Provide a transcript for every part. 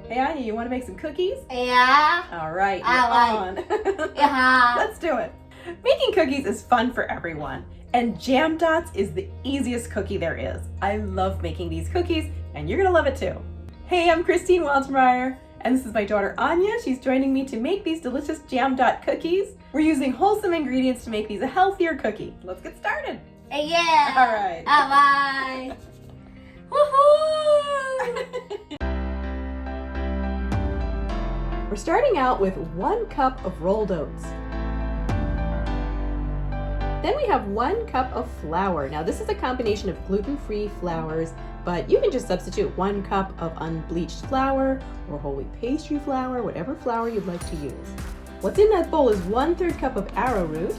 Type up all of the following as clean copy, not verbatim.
Hey Anya, you want to make some cookies? Yeah. All right, I you're on. Yeah. Let's do it. Making cookies is fun for everyone, and Jam Dots is the easiest cookie there is. I love making these cookies, and you're gonna love it too. Hey, I'm Christine Waltmeyer, and this is my daughter Anya. She's joining me to make these delicious Jam Dot cookies. We're using wholesome ingredients to make these a healthier cookie. Let's get started. Yeah. All right. Bye. Woohoo! We're starting out with 1 cup of rolled oats. Then we have 1 cup of flour. Now this is a combination of gluten-free flours, but you can just substitute 1 cup of unbleached flour or whole wheat pastry flour, whatever flour you'd like to use. What's in that bowl is 1/3 cup of arrowroot,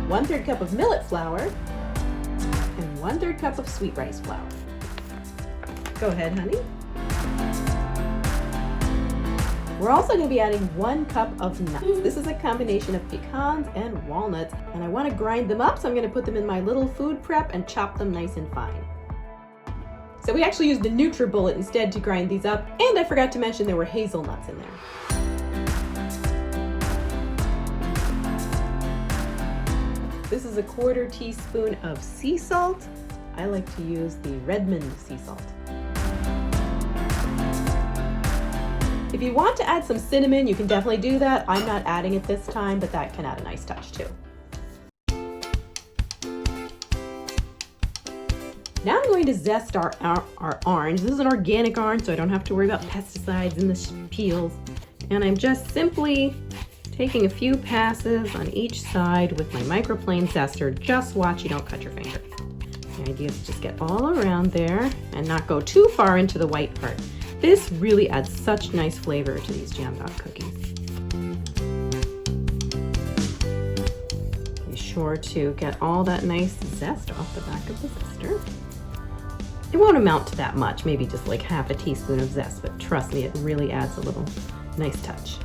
1/3 cup of millet flour, and 1/3 cup of sweet rice flour. Go ahead, honey. We're also going to be adding 1 cup of nuts. This is a combination of pecans and walnuts, and I want to grind them up, so I'm going to put them in my little food prep and chop them nice and fine. So we actually used the NutriBullet instead to grind these up, and I forgot to mention there were hazelnuts in there. This is a 1/4 teaspoon of sea salt. I like to use the Redmond sea salt. If you want to add some cinnamon, you can definitely do that. I'm not adding it this time, but that can add a nice touch too. Now I'm going to zest our orange. This is an organic orange, so I don't have to worry about pesticides in the peels. And I'm just simply taking a few passes on each side with my microplane zester. Just watch you don't cut your finger. The idea is to just get all around there and not go too far into the white part. This really adds such nice flavor to these Jam Dot cookies. Be sure to get all that nice zest off the back of the zester. It won't amount to that much, maybe just like 1/2 teaspoon of zest, but trust me, it really adds a little nice touch.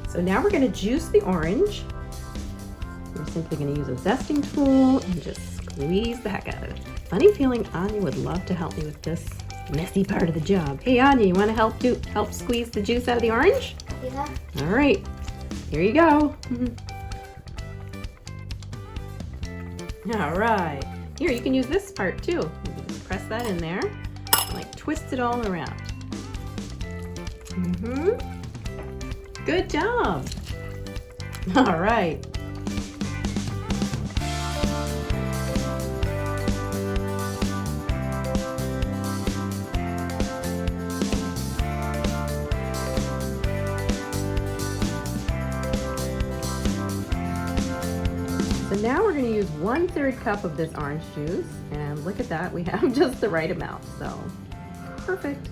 So now we're going to juice the orange. We're simply going to use a zesting tool and just squeeze the heck out of it. Funny feeling Anya would love to help me with this messy part of the job. Hey Anya, you want to help squeeze the juice out of the orange? Yeah. All right, here you go. All right, here you can use this part too. You can just press that in there, like twist it all around. Good job. All right. So now we're going to use 1/3 cup of this orange juice, and look at that, we have just the right amount, so perfect.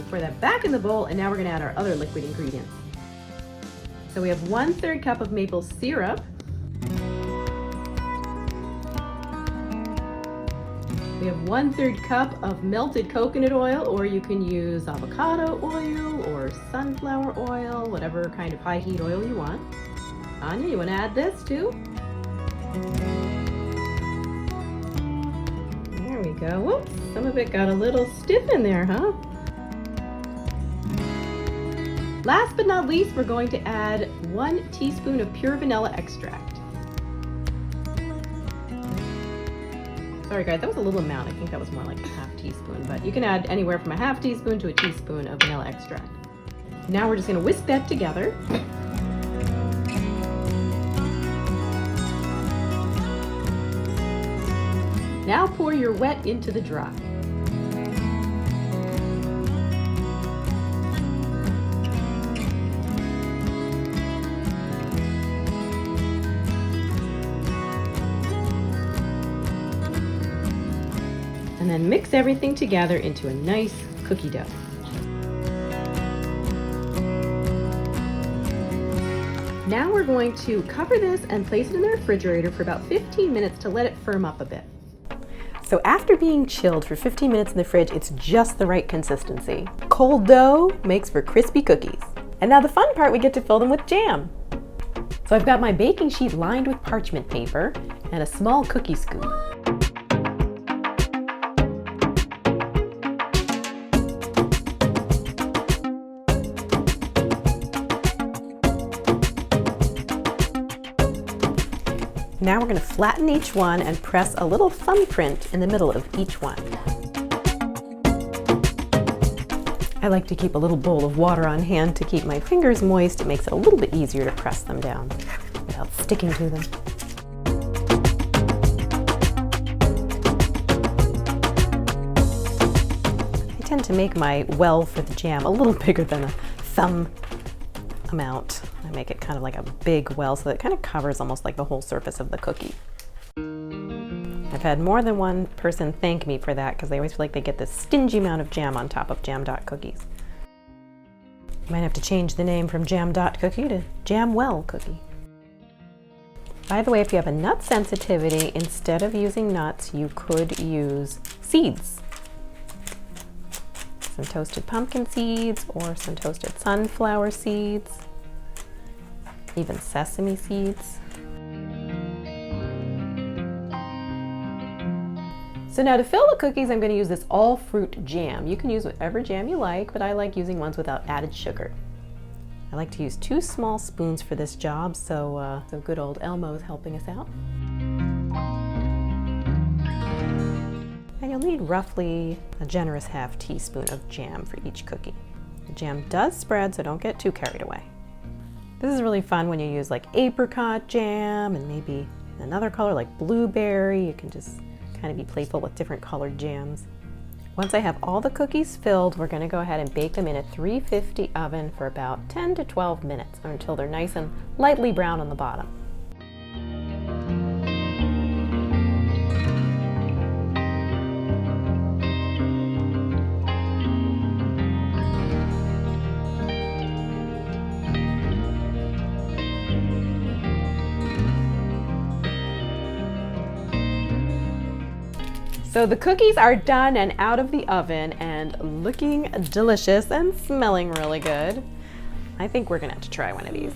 Pour that back in the bowl, and now we're going to add our other liquid ingredients. So we have 1/3 cup of maple syrup, we have 1/3 cup of melted coconut oil, or you can use avocado oil or sunflower oil, whatever kind of high heat oil you want. Anya, you want to add this too? There we go. Whoops, some of it got a little stiff in there, huh? Last but not least, we're going to add 1 teaspoon of pure vanilla extract. Sorry guys, that was a little amount. I think that was more like 1/2 teaspoon, but you can add anywhere from 1/2 teaspoon to 1 teaspoon of vanilla extract. Now we're just going to whisk that together. Now pour your wet into the dry. And then mix everything together into a nice cookie dough. Now we're going to cover this and place it in the refrigerator for about 15 minutes to let it firm up a bit. So after being chilled for 15 minutes in the fridge, it's just the right consistency. Cold dough makes for crispy cookies. And now the fun part, we get to fill them with jam. So I've got my baking sheet lined with parchment paper and a small cookie scoop. Now we're going to flatten each one and press a little thumbprint in the middle of each one. I like to keep a little bowl of water on hand to keep my fingers moist. It makes it a little bit easier to press them down without sticking to them. I tend to make my well for the jam a little bigger than a thumb amount. I make it kind of like a big well so that it kind of covers almost like the whole surface of the cookie. I've had more than one person thank me for that because they always feel like they get this stingy amount of jam on top of Jam Dot Cookies. You might have to change the name from Jam Dot Cookie to Jam Well Cookie. By the way, if you have a nut sensitivity, instead of using nuts, you could use seeds. Some toasted pumpkin seeds or some toasted sunflower seeds, even sesame seeds. So now to fill the cookies, I'm going to use this all fruit jam. You can use whatever jam you like, but I like using ones without added sugar. I like to use 2 small spoons for this job, so good old Elmo is helping us out. And you'll need roughly a generous ½ teaspoon of jam for each cookie. The jam does spread, so don't get too carried away. This is really fun when you use like apricot jam and maybe another color like blueberry. You can just kind of be playful with different colored jams. Once I have all the cookies filled, we're going to go ahead and bake them in a 350 oven for about 10 to 12 minutes until they're nice and lightly brown on the bottom. So the cookies are done and out of the oven and looking delicious and smelling really good. I think we're gonna have to try one of these.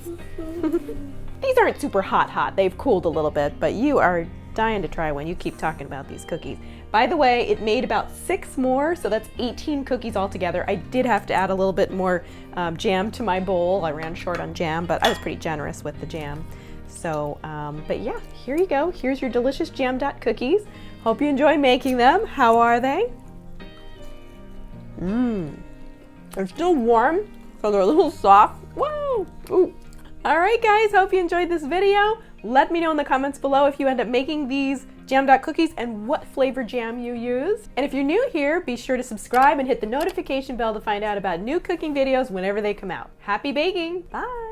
These aren't super hot. They've cooled a little bit, but you are dying to try one. You keep talking about these cookies. By the way, it made about 6 more, so that's 18 cookies altogether. I did have to add a little bit more jam to my bowl. I ran short on jam, but I was pretty generous with the jam. So, but yeah, here you go. Here's your delicious Jam Dot cookies. Hope you enjoy making them. How are they? They're still warm, so they're a little soft. Whoa! Ooh. All right, guys, hope you enjoyed this video. Let me know in the comments below if you end up making these Jam Dot cookies and what flavor jam you use. And if you're new here, be sure to subscribe and hit the notification bell to find out about new cooking videos whenever they come out. Happy baking! Bye!